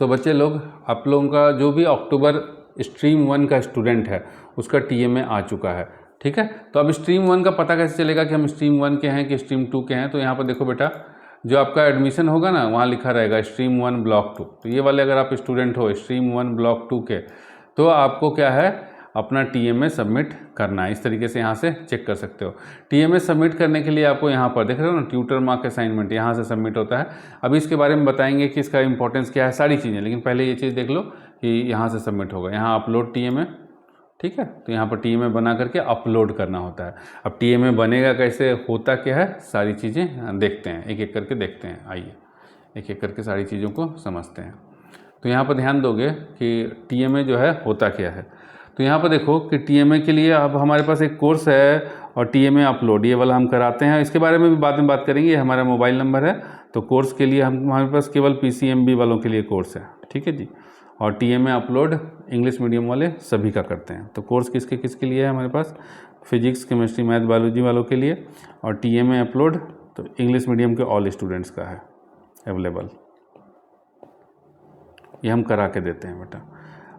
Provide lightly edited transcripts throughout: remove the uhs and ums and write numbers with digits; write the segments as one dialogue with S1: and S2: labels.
S1: सो बच्चे लोग, आप लोगों का जो भी अक्टूबर स्ट्रीम 1 का स्टूडेंट है उसका टीएमए आ चुका है, ठीक है। तो अब स्ट्रीम 1 का पता कैसे चलेगा कि हम स्ट्रीम 1 के हैं कि स्ट्रीम 2 के हैं? तो यहाँ पर देखो बेटा, जो आपका एडमिशन होगा ना, वहाँ लिखा रहेगा स्ट्रीम 1 ब्लॉक 2। तो ये वाले अगर आप स्टूडेंट हो स्ट्रीम 1 ब्लॉक 2 के, तो आपको क्या है, अपना टीएमए सबमिट करना है। इस तरीके से यहाँ से चेक कर सकते हो। टीएमए सबमिट करने के लिए आपको यहाँ पर देख रहे हो ना, ट्यूटर मार्क असाइनमेंट, यहाँ से सबमिट होता है। अभी इसके बारे में बताएंगे कि इसका इंपॉर्टेंस क्या है, सारी चीज़ें, लेकिन पहले ये चीज़ देख लो कि यहाँ से सबमिट होगा। यहाँ अपलोड टीएमए, ठीक है। तो यहाँ पर टीएमए बना करके अपलोड करना होता है। अब टीएमए बनेगा कैसे, होता क्या है, सारी चीज़ें देखते हैं, एक एक करके देखते हैं। आइए एक एक करके सारी चीज़ों को समझते हैं। तो यहाँ पर ध्यान दोगे कि टीएमए जो है होता क्या है। तो यहाँ पर देखो कि टीएमए के लिए अब हमारे पास एक कोर्स है और टीएमए अपलोड, ये वाला हम कराते हैं। इसके बारे में भी बाद में बात करेंगे। ये हमारा मोबाइल नंबर है। तो कोर्स के लिए हमारे पास केवल पीसीएमबी वालों के लिए कोर्स है, ठीक है जी। और टीएमए अपलोड इंग्लिश मीडियम वाले सभी का करते हैं। तो कोर्स किसके किसके लिए है हमारे पास, फिजिक्स, केमिस्ट्री, मैथ, बायोलॉजी वालों के लिए। और टीएमए अपलोड तो इंग्लिश मीडियम के ऑल स्टूडेंट्स का है अवेलेबल, ये हम करा के देते हैं बेटा।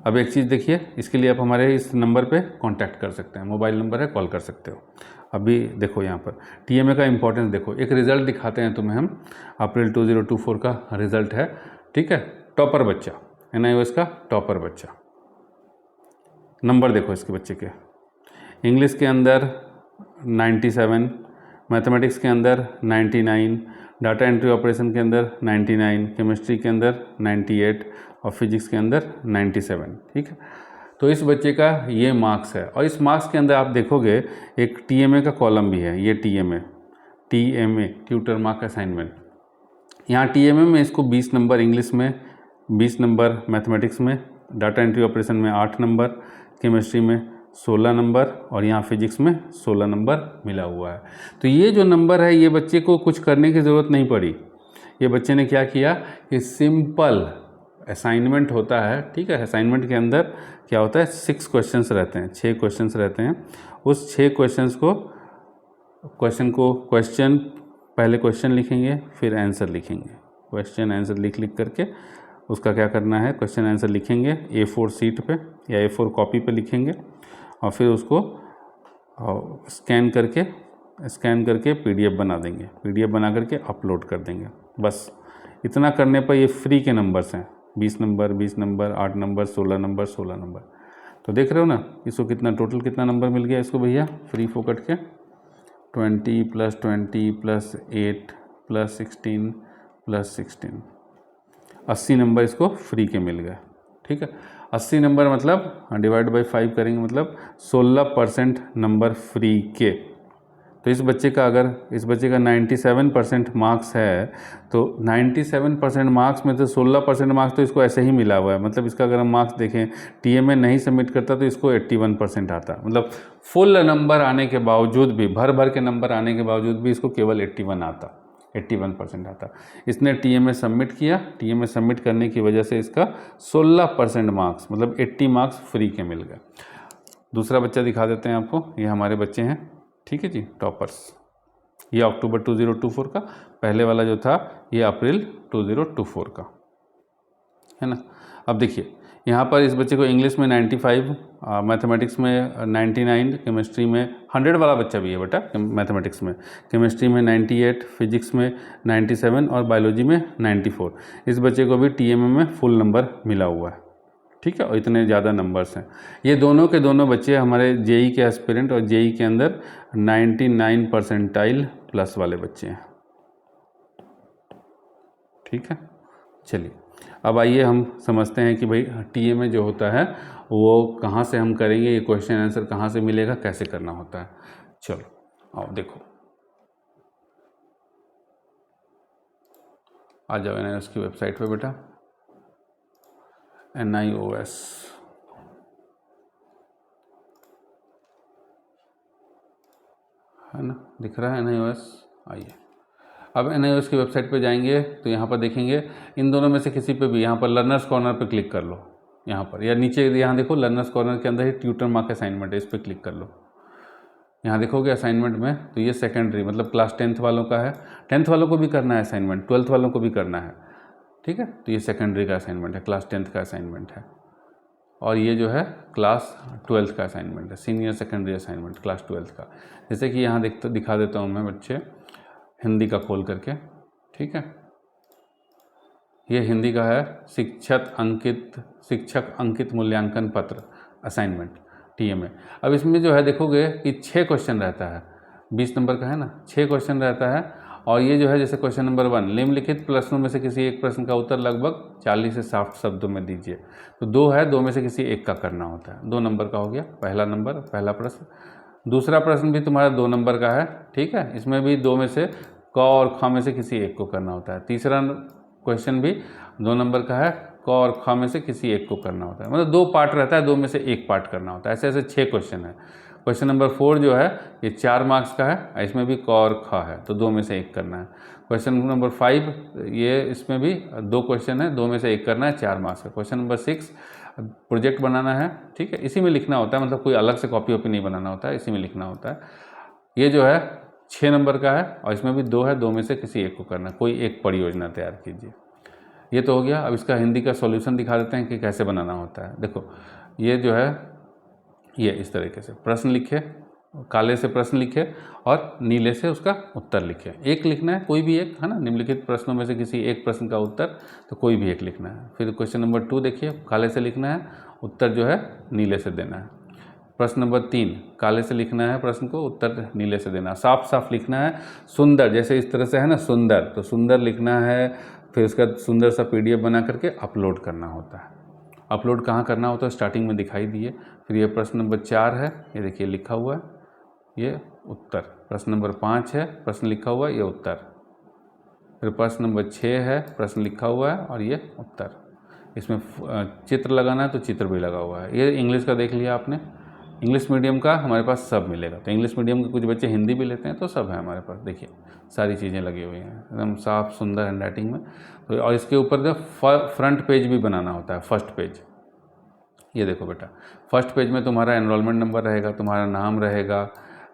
S1: अब एक चीज़ देखिए, इसके लिए आप हमारे इस नंबर पे कांटेक्ट कर सकते हैं, मोबाइल नंबर है, कॉल कर सकते हो। अभी देखो यहाँ पर टीएमए का इंपॉर्टेंस देखो, एक रिज़ल्ट दिखाते हैं तुम्हें हम। अप्रैल 2024 का रिज़ल्ट है, ठीक है। टॉपर बच्चा, एनआईओएस का टॉपर बच्चा, नंबर देखो इसके बच्चे के। इंग्लिश के अंदर 97, मैथमेटिक्स के अंदर 99, डाटा एंट्री ऑपरेशन के अंदर 99, केमिस्ट्री के अंदर 98 और फिजिक्स के अंदर 97, ठीक है। तो इस बच्चे का ये मार्क्स है। और इस मार्क्स के अंदर आप देखोगे एक टीएमए का कॉलम भी है, ये टीएमए ट्यूटर मार्क असाइनमेंट। यहाँ टीएमए में इसको 20 नंबर, इंग्लिश में 20 नंबर, मैथमेटिक्स में, डाटा एंट्री ऑपरेशन में 8 नंबर, केमिस्ट्री में 16 नंबर और यहाँ फिजिक्स में 16 नंबर मिला हुआ है। तो ये जो नंबर है, ये बच्चे को कुछ करने की ज़रूरत नहीं पड़ी। ये बच्चे ने क्या किया कि सिंपल असाइनमेंट होता है, ठीक है। असाइनमेंट के अंदर क्या होता है, 6 क्वेश्चंस रहते हैं, 6 क्वेश्चंस रहते हैं। उस 6 क्वेश्चंस को पहले क्वेश्चन लिखेंगे, फिर आंसर लिखेंगे। क्वेश्चन आंसर लिख करके उसका क्या करना है, क्वेश्चन आंसर लिखेंगे A4 शीट पे या A4 कॉपी पे लिखेंगे और फिर उसको स्कैन करके PDF बना देंगे। PDF बना करके अपलोड कर देंगे। बस इतना करने पर ये फ्री के नंबर्स हैं, 20 number, 20 number, 8 number, 16 number, 16 number. तो देख रहे हो ना, इसको कितना टोटल कितना नंबर मिल गया इसको भैया, फ्री फोकट के 20 + 20 + 8 + 16 + 16, 80 नंबर इसको फ्री के मिल गए, ठीक है। 80 नंबर मतलब डिवाइड बाई 5 करेंगे, मतलब 16% नंबर फ्री के। तो इस बच्चे का 97% मार्क्स है, तो 97% मार्क्स में से 16% मार्क्स तो इसको ऐसे ही मिला हुआ है। मतलब इसका अगर हम मार्क्स देखें, टीएमए नहीं सबमिट करता तो इसको 81% आता। मतलब फुल नंबर आने के बावजूद भी, भर के नंबर आने के बावजूद भी इसको केवल 81% आता। इसने टीएमए सबमिट किया, टीएमए सबमिट करने की वजह से इसका 16% मार्क्स, मतलब 80 मार्क्स फ्री के मिल गए। दूसरा बच्चा दिखा देते हैं आपको, ये हमारे बच्चे हैं, ठीक है जी, टॉपर्स। ये अक्टूबर 2024 का, पहले वाला जो था ये अप्रैल 2024 का है ना। अब देखिए यहाँ पर इस बच्चे को इंग्लिश में 95, मैथमेटिक्स में 99, केमिस्ट्री में 100 वाला बच्चा भी है बेटा मैथमेटिक्स में, केमिस्ट्री में 98, फिजिक्स में 97 और बायोलॉजी में 94। इस बच्चे को भी टीएमए में फुल नंबर मिला हुआ है, ठीक है। और इतने ज़्यादा नंबर्स हैं। ये दोनों के दोनों बच्चे हमारे जेई के एस्पिरेंट और जेई के अंदर 99 परसेंटाइल प्लस वाले बच्चे हैं, ठीक है। चलिए अब आइए हम समझते हैं कि भाई टीएमए जो होता है वो कहाँ से हम करेंगे, ये क्वेश्चन आंसर कहाँ से मिलेगा, कैसे करना होता है। चलो आओ देखो, आ जाओ एनआईओएस की वेबसाइट पे बेटा, NIOS है ना, दिख रहा है NIOS। आइए अब NIOS की वेबसाइट पे जाएंगे तो यहाँ पर देखेंगे इन दोनों में से किसी पे भी, यहाँ पर लर्नर्स कॉर्नर पे क्लिक कर लो, यहाँ पर या नीचे यहाँ देखो लर्नर्स कॉर्नर के अंदर ही ट्यूटर मार्क असाइनमेंट है, इस पर क्लिक कर लो। यहाँ देखोगे असाइनमेंट में, तो ये सेकेंडरी मतलब क्लास 10th वालों का है। 10th वालों को भी करना है असाइनमेंट, 12th वालों को भी करना है। ठीक है। तो ये सेकेंडरी का असाइनमेंट है, क्लास 10th का असाइनमेंट है। और ये जो है क्लास 12th का असाइनमेंट है, senior secondary assignment class 12th का। जैसे कि यहाँ दिखा देता हूँ मैं बच्चे, हिंदी का खोल करके, ठीक है। ये हिंदी का है, शिक्षक अंकित मूल्यांकन पत्र असाइनमेंट TMA। अब इसमें जो है देखोगे कि 6 क्वेश्चन रहता है, 20 नंबर का है ना, 6 क्वेश्चन रहता है। और ये जो है जैसे क्वेश्चन नंबर 1, निम्नलिखित प्रश्नों में से किसी एक प्रश्न का उत्तर लगभग 40 से 60 शब्दों में दीजिए। तो 2 है, 2 में से किसी एक का करना होता है। 2 नंबर का हो गया पहला प्रश्न। दूसरा प्रश्न भी तुम्हारा 2 नंबर का है, ठीक है। इसमें भी 2 में से क और ख में से किसी एक को करना होता है। तीसरा क्वेश्चन भी 2 नंबर का है, क और ख में से किसी एक को करना होता है। मतलब 2 पार्ट रहता है, 2 में से एक पार्ट करना होता है। ऐसे ऐसे 6 क्वेश्चन है। क्वेश्चन नंबर 4 जो है ये 4 मार्क्स का है, इसमें भी क और ख है, तो 2 में से एक करना है। क्वेश्चन नंबर 5 ये इसमें भी 2 क्वेश्चन है, 2 में से एक करना है, 4 मार्क्स का। क्वेश्चन नंबर 6 प्रोजेक्ट बनाना है, ठीक है। इसी में लिखना होता है, मतलब कोई अलग से कॉपी वॉपी नहीं बनाना होता है, इसी में लिखना होता है। ये जो है 6 नंबर का है और इसमें भी 2 है, 2 में से किसी एक को करना है। कोई एक परियोजना तैयार कीजिए। ये तो हो गया। अब इसका हिंदी का सॉल्यूशन दिखा देते हैं कि कैसे बनाना होता है। देखो ये जो है ये इस तरीके से प्रश्न लिखे, काले से प्रश्न लिखे और नीले से उसका उत्तर लिखे। एक लिखना है, कोई भी एक, है ना। निम्नलिखित प्रश्नों में से किसी एक प्रश्न का उत्तर, तो कोई भी एक लिखना है। फिर क्वेश्चन नंबर 2 देखिए, काले से लिखना है, उत्तर जो है नीले से देना है। प्रश्न नंबर 3 काले से लिखना है प्रश्न को, उत्तर नीले से देना। साफ साफ लिखना है, सुंदर, जैसे इस तरह से है ना सुंदर, तो सुंदर लिखना है। फिर उसका सुंदर सा PDF बना करके अपलोड करना होता है। अपलोड कहाँ करना होता है, स्टार्टिंग में दिखाई दिए। फिर ये प्रश्न नंबर 4 है, ये देखिए लिखा हुआ है, ये उत्तर। प्रश्न नंबर 5 है, प्रश्न लिखा हुआ है, ये उत्तर। फिर प्रश्न नंबर 6 है, प्रश्न लिखा हुआ है और ये उत्तर। इसमें चित्र लगाना है तो चित्र भी लगा हुआ है। ये इंग्लिश का देख लिया आपने। इंग्लिश मीडियम का हमारे पास सब मिलेगा। तो इंग्लिश मीडियम के कुछ बच्चे हिंदी भी लेते हैं, तो सब है हमारे पास। देखिए सारी चीज़ें लगी हुई हैं एकदम साफ सुंदर हैंडराइटिंग में। तो और इसके ऊपर जो फ्रंट पेज भी बनाना होता है, फर्स्ट पेज। ये देखो बेटा, फर्स्ट पेज में तुम्हारा एनरोलमेंट नंबर रहेगा, तुम्हारा नाम रहेगा,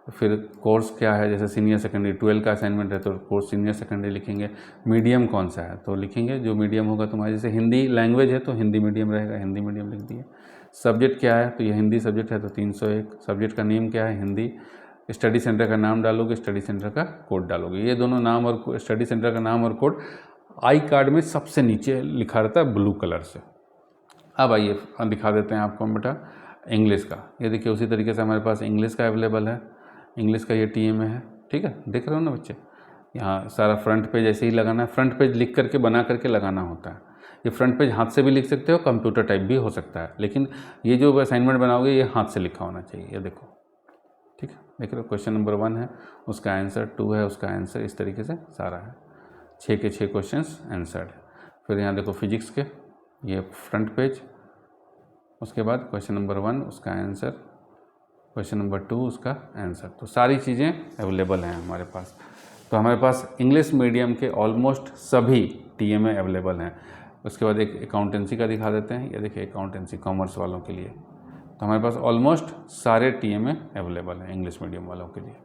S1: फिर कोर्स क्या है, जैसे सीनियर सेकेंडरी 12 का असाइनमेंट है तो कोर्स सीनियर सेकेंडरी लिखेंगे। मीडियम कौन सा है तो लिखेंगे जो मीडियम होगा तुम्हारा, जैसे हिंदी लैंग्वेज है तो हिंदी मीडियम रहेगा, हिंदी मीडियम लिख दिए। सब्जेक्ट क्या है तो ये हिंदी सब्जेक्ट है तो 301। सब्जेक्ट का नेम क्या है, हिंदी। स्टडी सेंटर का नाम डालोगे, स्टडी सेंटर का कोड डालोगे। ये दोनों नाम और स्टडी सेंटर का नाम और कोड आई कार्ड में सबसे नीचे लिखा रहता है ब्लू कलर से। अब आइए दिखा देते हैं आपको बेटा इंग्लिश का। ये देखिए उसी तरीके से हमारे पास इंग्लिश का अवेलेबल है। इंग्लिश का ये TMA है, ठीक है, देख रहे हो ना बच्चे। यहाँ सारा फ्रंट पेज ऐसे ही लगाना है, फ्रंट पेज लिख करके बना करके लगाना होता है। ये फ्रंट पेज हाथ से भी लिख सकते हो, कंप्यूटर टाइप भी हो सकता है, लेकिन ये जो असाइनमेंट बनाओगे ये हाथ से लिखा होना चाहिए। ये देखो, ठीक है, देख रहे हो। क्वेश्चन नंबर 1 है, उसका आंसर, 2 है, उसका आंसर, इस तरीके से सारा है। 6 के 6 क्वेश्चन आंसर्ड। फिर यहाँ देखो फिजिक्स के, ये फ्रंट पेज, उसके बाद क्वेश्चन नंबर 1 उसका आंसर, क्वेश्चन नंबर 2 उसका आंसर। तो सारी चीज़ें अवेलेबल हैं हमारे पास। तो हमारे पास इंग्लिश मीडियम के ऑलमोस्ट सभी TMA अवेलेबल हैं। उसके बाद एक अकाउंटेंसी का दिखा देते हैं। ये देखिए अकाउंटेंसी कॉमर्स वालों के लिए, तो हमारे पास ऑलमोस्ट सारे TMA अवेलेबल हैं इंग्लिश मीडियम वालों के लिए।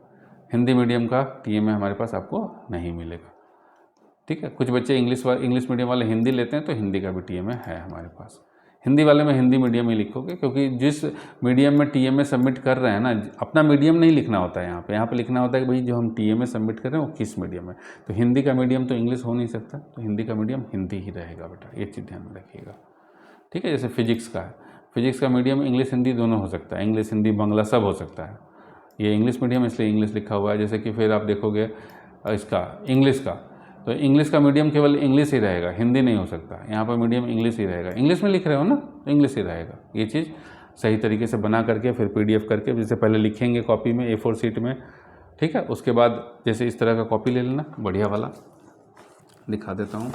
S1: हिंदी मीडियम का TMA हमारे पास आपको नहीं मिलेगा, ठीक है। कुछ बच्चे इंग्लिश मीडियम वाले हिंदी लेते हैं तो हिंदी का भी TMA है हमारे पास। हिंदी वाले में हिंदी मीडियम ही लिखोगे, क्योंकि जिस मीडियम में TMA सबमिट कर रहे हैं ना, अपना मीडियम नहीं लिखना होता है यहाँ पे लिखना होता है कि भाई जो हम TMA सबमिट कर रहे हैं वो किस मीडियम है। तो हिंदी का मीडियम तो इंग्लिश हो नहीं सकता, तो हिंदी का मीडियम हिंदी ही रहेगा बेटा, ये चीज़ ध्यान में रखिएगा, ठीक है। जैसे फिजिक्स का है, फिजिक्स का मीडियम इंग्लिश हिंदी दोनों हो सकता है, इंग्लिश हिंदी बांग्ला सब हो सकता है। ये इंग्लिश मीडियम इसलिए इंग्लिश लिखा हुआ है। जैसे कि फिर आप देखोगे इसका इंग्लिश का, तो इंग्लिश का मीडियम केवल इंग्लिश ही रहेगा, हिंदी नहीं हो सकता। यहाँ पर मीडियम इंग्लिश ही रहेगा, इंग्लिश में लिख रहे हो ना तो इंग्लिश ही रहेगा। ये चीज़ सही तरीके से बना करके फिर PDF करके, जैसे पहले लिखेंगे कॉपी में A4 शीट में, ठीक है। उसके बाद जैसे इस तरह का कॉपी ले लेना, बढ़िया वाला दिखा देता हूँ,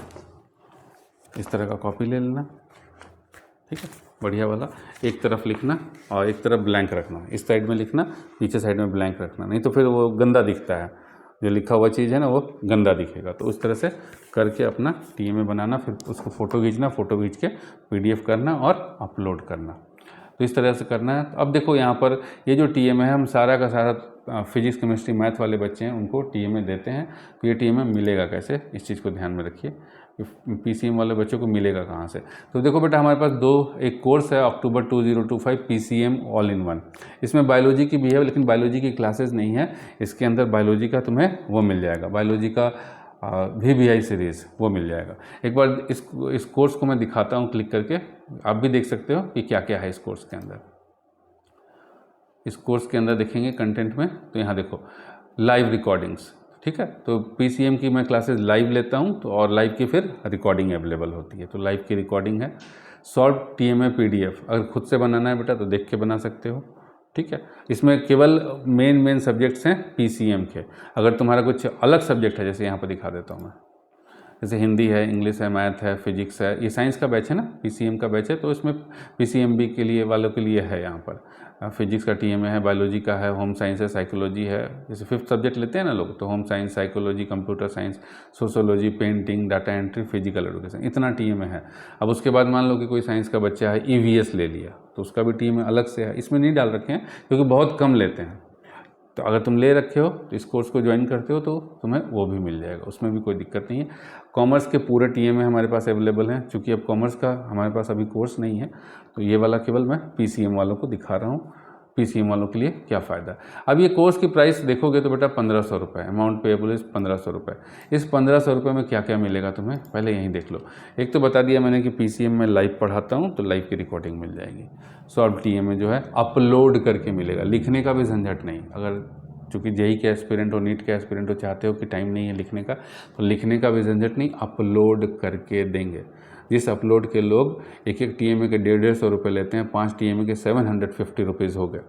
S1: इस तरह का कॉपी ले लेना, ठीक है, बढ़िया वाला। एक तरफ लिखना और एक तरफ ब्लैंक रखना, इस साइड में लिखना, पीछे साइड में ब्लैंक रखना, नहीं तो फिर वो गंदा दिखता है, जो लिखा हुआ चीज़ है ना वो गंदा दिखेगा। तो उस तरह से करके अपना TMA बनाना, फिर उसको फ़ोटो खींचना, फ़ोटो खींच के PDF करना और अपलोड करना। तो इस तरह से करना है। तो अब देखो यहाँ पर ये जो TMA है, हम सारा का सारा फिजिक्स केमिस्ट्री मैथ वाले बच्चे हैं उनको TMA देते हैं। तो ये TMA मिलेगा कैसे, इस चीज़ को ध्यान में रखिए। PCM वाले बच्चों को मिलेगा कहाँ से। तो देखो बेटा हमारे पास एक कोर्स है अक्टूबर 2025 PCM ऑल इन वन। इसमें बायोलॉजी की भी है, लेकिन बायोलॉजी की क्लासेस नहीं है। इसके अंदर बायोलॉजी का तुम्हें वो मिल जाएगा, बायोलॉजी का VBI सीरीज़ वो मिल जाएगा। एक बार इस कोर्स को मैं दिखाता हूँ क्लिक करके, आप भी देख सकते हो कि क्या क्या है इस कोर्स के अंदर। इस कोर्स के अंदर देखेंगे कंटेंट में, तो यहाँ देखो लाइव रिकॉर्डिंग्स, ठीक है। तो PCM की मैं क्लासेस लाइव लेता हूँ, तो और लाइव की फिर रिकॉर्डिंग अवेलेबल होती है, तो लाइव की रिकॉर्डिंग है। सॉल्व TMA PDF अगर खुद से बनाना है बेटा तो देख के बना सकते हो, ठीक है। इसमें केवल मेन सब्जेक्ट्स हैं PCM के। अगर तुम्हारा कुछ अलग सब्जेक्ट है, जैसे यहाँ पर दिखा देता हूँ मैं, जैसे हिंदी है, इंग्लिश है, मैथ है, फिजिक्स है, ये साइंस का बैच है ना, PCM का बैच है, तो इसमें PCMB के लिए वालों के लिए है। यहाँ पर फिजिक्स का TMA है, बायोलॉजी का है, होम साइंस है, साइकोलॉजी है। जैसे 5th सब्जेक्ट लेते हैं ना लोग, तो home science, psychology, computer science, sociology, painting, data entry, physical education, इतना TMA है। अब उसके बाद मान लो कि कोई साइंस का बच्चा है, EVS ले लिया, तो उसका भी TMA अलग से है। इसमें नहीं डाल रखे हैं क्योंकि बहुत कम लेते हैं। तो अगर तुम ले रखे हो तो इस कोर्स को ज्वाइन करते हो तो तुम्हें वो भी मिल जाएगा, उसमें भी कोई दिक्कत नहीं है। कॉमर्स के पूरे TMA हमारे पास अवेलेबल हैं। चूँकि अब कॉमर्स का हमारे पास अभी कोर्स नहीं है, तो ये वाला केवल मैं PCM वालों को दिखा रहा हूँ। PCM वालों के लिए क्या फ़ायदा। अब ये कोर्स की प्राइस देखोगे तो बेटा 1500 रुपये, अमाउंट पेएबल इस 1500 रुपये। इस 1500 रुपये में क्या क्या मिलेगा तुम्हें, पहले यहीं देख लो। एक तो बता दिया मैंने कि PCM में लाइव पढ़ाता हूँ, तो लाइव की रिकॉर्डिंग मिल जाएगी। सॉल्व TMA जो है अपलोड करके मिलेगा, लिखने का भी झंझट नहीं। अगर चूँकि JEE के एस्पिरेंट हो, नीट के एस्पिरेंट हो, चाहते हो कि टाइम नहीं है लिखने का, तो लिखने का भी झंझट नहीं, अपलोड करके देंगे। जिस अपलोड के लोग एक TMA के 150 रुपये लेते हैं, 5 TMA के 750 रुपीज़ हो गए,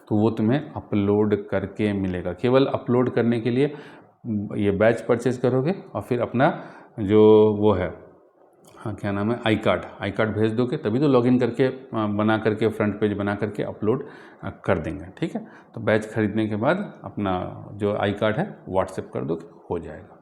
S1: तो वो तुम्हें अपलोड करके मिलेगा। केवल अपलोड करने के लिए ये बैच परचेज करोगे और फिर अपना जो वो है, हाँ क्या नाम है, आई कार्ड भेज दोगे, तभी तो लॉगिन करके बना करके फ्रंट पेज बना करके अपलोड कर देंगे, ठीक है। तो बैच खरीदने के बाद अपना जो आई कार्ड है व्हाट्सएप कर दो, हो जाएगा।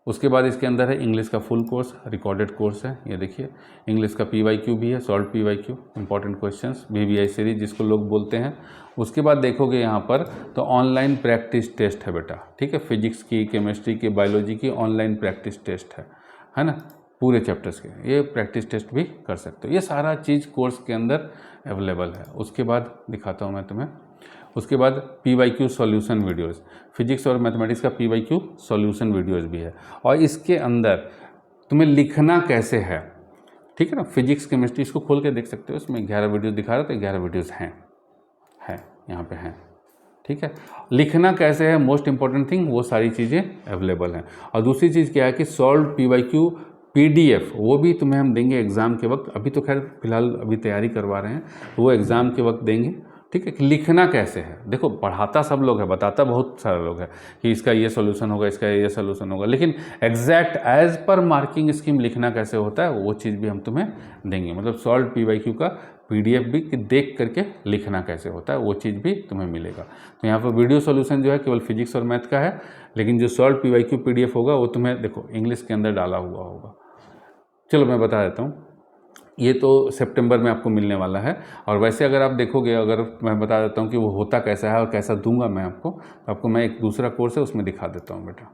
S1: उसके बाद इसके अंदर है इंग्लिश का फुल कोर्स, रिकॉर्डेड कोर्स है। ये देखिए इंग्लिश का PYQ भी है, solve PYQ, important questions, VBI series जिसको लोग बोलते हैं। उसके बाद देखोगे यहाँ पर तो ऑनलाइन प्रैक्टिस टेस्ट है बेटा, ठीक है। फिजिक्स की, केमिस्ट्री की, बायोलॉजी की ऑनलाइन प्रैक्टिस टेस्ट है ना, पूरे चैप्टर्स के ये प्रैक्टिस टेस्ट भी कर सकते हो। ये सारा चीज़ कोर्स के अंदर अवेलेबल है। उसके बाद दिखाता हूँ मैं तुम्हें। उसके बाद PYQ सॉल्यूशन वीडियोस, फिजिक्स और मैथमेटिक्स का PYQ सॉल्यूशन वीडियोस भी है। और इसके अंदर तुम्हें लिखना कैसे है, ठीक है ना, फिजिक्स केमिस्ट्री इसको खोल के देख सकते हो। इसमें 11 वीडियोस दिखा रहा था, 11 वीडियोस हैं यहाँ पे हैं, ठीक है। लिखना कैसे है, मोस्ट इंपॉर्टेंट थिंग, वो सारी चीज़ें अवेलेबल हैं। और दूसरी चीज़ क्या है कि सॉल्व PYQ PDF वो भी तुम्हें हम देंगे एग्ज़ाम के वक्त। अभी तो खैर फिलहाल अभी तैयारी करवा रहे हैं, तो वो एग्ज़ाम के वक्त देंगे, ठीक है। कि लिखना कैसे है, देखो पढ़ाता सब लोग है, बताता बहुत सारे लोग है कि इसका ये सोल्यूशन होगा, इसका ये सोल्यूशन होगा, लेकिन exact as per marking scheme लिखना कैसे होता है वो चीज़ भी हम तुम्हें देंगे। मतलब सॉल्व PYQ का PDF भी कि देख करके लिखना कैसे होता है वो चीज़ भी तुम्हें मिलेगा। तो यहाँ पर वीडियो सॉल्यूशन जो है केवल फिजिक्स और मैथ का है, लेकिन जो सॉल्व PYQ PDF होगा वो तुम्हें देखो इंग्लिश के अंदर डाला हुआ होगा। चलो मैं बता देता हूँ, ये तो सितंबर में आपको मिलने वाला है। और वैसे अगर आप देखोगे, अगर मैं बता देता हूँ कि वो होता कैसा है और कैसा दूंगा मैं आपको, तो आपको मैं एक दूसरा कोर्स है उसमें दिखा देता हूँ बेटा।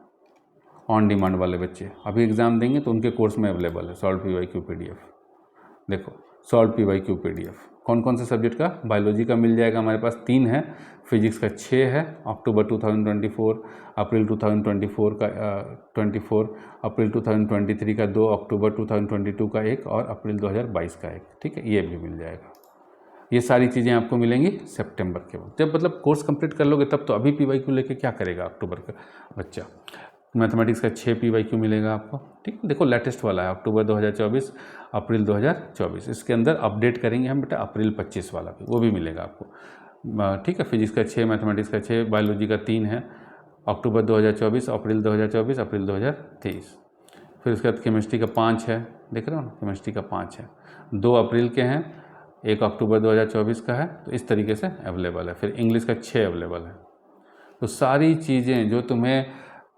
S1: ऑन डिमांड वाले बच्चे अभी एग्ज़ाम देंगे तो उनके कोर्स में अवेलेबल है सॉल्व PYQ PDF। देखो सॉल्व PYQ PDF कौन कौन से सब्जेक्ट का, बायोलॉजी का मिल जाएगा हमारे पास 3 है, फिजिक्स का 6 है, अक्टूबर 2024, अप्रैल 2024 का 24, अप्रैल 2023 का 2, अक्टूबर 2022 का 1 और अप्रैल 2022 का 1, ठीक है। ये भी मिल जाएगा। ये सारी चीज़ें आपको मिलेंगी सितंबर के बाद। जब मतलब कोर्स कंप्लीट कर लोगे तब तो अभी PYQ लेके क्या करेगा अक्टूबर का बच्चा। मैथमेटिक्स का 6 PYQ मिलेगा आपको, ठीक है। देखो लेटेस्ट वाला है अक्टूबर 2024, अप्रैल 2024, इसके अंदर अपडेट करेंगे हम बेटा अप्रैल 25 वाला भी, वो भी मिलेगा आपको, ठीक है। फिजिक्स का 6, मैथमेटिक्स का 6, बायोलॉजी का 3 है, अक्टूबर 2024, अप्रैल 2024, अप्रैल 2023। फिर उसके बाद केमिस्ट्री का 5 है, देख रहे हो ना, केमिस्ट्री का 5 है, 2 अप्रैल के हैं, 1 अक्टूबर 2024 का है। तो इस तरीके से अवेलेबल है। फिर इंग्लिश का 6 अवेलेबल है। तो सारी चीज़ें जो तुम्हें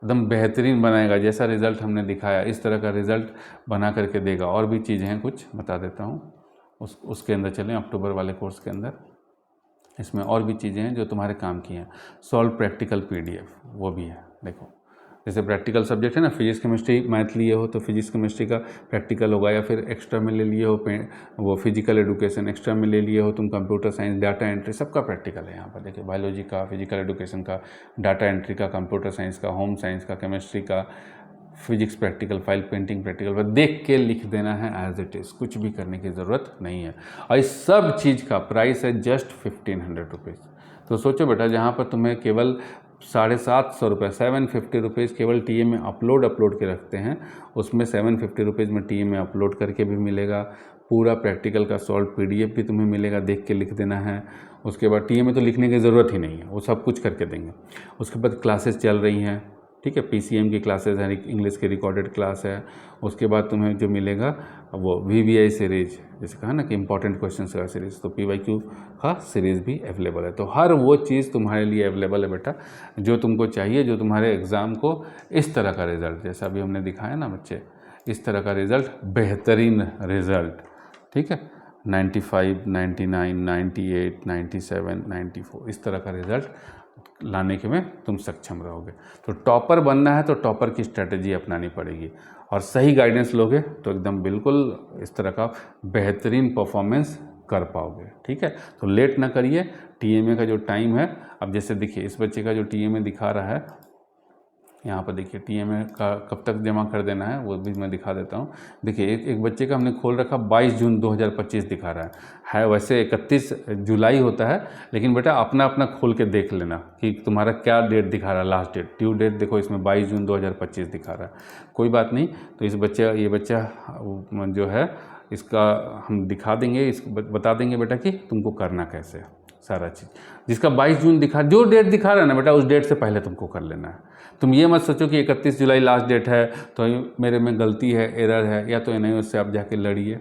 S1: एकदम बेहतरीन बनाएगा, जैसा रिज़ल्ट हमने दिखाया इस तरह का रिज़ल्ट बना करके देगा। और भी चीज़ें हैं कुछ बता देता हूँ, उसके अंदर चलें, अक्टूबर वाले कोर्स के अंदर इसमें और भी चीज़ें हैं जो तुम्हारे काम की हैं। सॉल्व प्रैक्टिकल PDF वो भी है, देखो जैसे प्रैक्टिकल सब्जेक्ट है ना, फिजिक्स केमिस्ट्री मैथ लिए हो तो फिजिक्स केमिस्ट्री का प्रैक्टिकल होगा, या फिर एक्स्ट्रा में ले लिए हो वो फिजिकल एजुकेशन, एक्स्ट्रा में ले लिए हो तुम कंप्यूटर साइंस, डाटा एंट्री, सबका प्रैक्टिकल है यहाँ पर। देखिए बायोलॉजी का, फिजिकल एजुकेशन का, डाटा एंट्री का, कंप्यूटर साइंस का, होम साइंस का, केमिस्ट्री का, physics practical, file painting practical, बस देख के लिख देना है एज इट इज़, कुछ भी करने की ज़रूरत नहीं है। और इस सब चीज़ का प्राइस है जस्ट 1500 रुपीज़। तो सोचो बेटा, जहाँ पर तुम्हें केवल 750 रुपये, 750 रुपीज़ केवल टीए में अपलोड के रखते हैं, उसमें 750 रुपीज़ में टीए में अपलोड करके भी मिलेगा, पूरा प्रैक्टिकल का सॉल्व पीडीएफ भी तुम्हें मिलेगा, देख के लिख देना है। उसके बाद टीए में तो लिखने की ज़रूरत ही नहीं है, वो सब कुछ करके देंगे। उसके बाद क्लासेस चल रही हैं, ठीक है, पीसीएम की क्लासेस हैं, इंग्लिश की रिकॉर्डेड क्लास है। उसके बाद तुम्हें जो मिलेगा वो वीवीआई सीरीज, जैसे कहा ना कि इंपॉर्टेंट क्वेश्चन का सीरीज़, तो पीवाईक्यू का सीरीज़ भी अवेलेबल है। तो हर वो चीज़ तुम्हारे लिए अवेलेबल है बेटा जो तुमको चाहिए, जो तुम्हारे एग्ज़ाम को इस तरह का रिज़ल्ट, जैसा अभी हमने दिखाया ना बच्चे, इस तरह का रिज़ल्ट, बेहतरीन रिज़ल्ट, ठीक है, 95, 99, 98, 97, 94, इस तरह का रिज़ल्ट लाने के में तुम सक्षम रहोगे। तो टॉपर बनना है तो टॉपर की स्ट्रैटेजी अपनानी पड़ेगी, और सही गाइडेंस लोगे तो एकदम बिल्कुल इस तरह का बेहतरीन परफॉर्मेंस कर पाओगे, ठीक है। तो लेट ना करिए, टीएमए का जो टाइम है, अब जैसे देखिए इस बच्चे का जो टीएमए दिखा रहा है, यहाँ पर देखिए टीएमए का कब तक जमा कर देना है वो भी मैं दिखा देता हूँ। देखिए एक बच्चे का हमने खोल रखा 22 जून 2025 दिखा रहा है वैसे 31 जुलाई होता है, लेकिन बेटा अपना अपना खोल के देख लेना कि तुम्हारा क्या डेट दिखा रहा है, लास्ट डेट, ड्यू डेट देखो इसमें 22 जून 2025 दिखा रहा है। कोई बात नहीं, तो ये बच्चा जो है इसका हम दिखा देंगे, इसको बता देंगे बेटा कि तुमको करना कैसे है सारा चीज़। जिसका 22 जून जो डेट दिखा रहा है ना बेटा, उस डेट से पहले तुमको कर लेना है। तुम ये मत सोचो कि 31 जुलाई लास्ट डेट है तो मेरे में गलती है, एरर है, या तो एनआईओ से आप जाके लड़िए,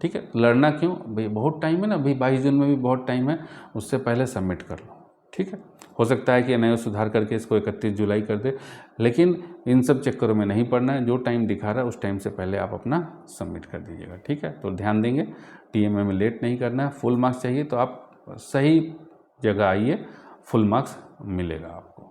S1: ठीक है। लड़ना क्यों भाई, बहुत टाइम है ना भाई, 22 जून में भी बहुत टाइम है, उससे पहले सबमिट कर लो, ठीक है। हो सकता है कि एनआईओ सुधार करके इसको 31 जुलाई कर दे, लेकिन इन सब चक्करों में नहीं पड़ना है। जो टाइम दिखा रहा है उस टाइम से पहले आप अपना सबमिट कर दीजिएगा, ठीक है। तो ध्यान देंगे, टीएमए में लेट नहीं करना है। फुल मार्क्स चाहिए तो आप सही जगह आइए, फुल मार्क्स मिलेगा आपको।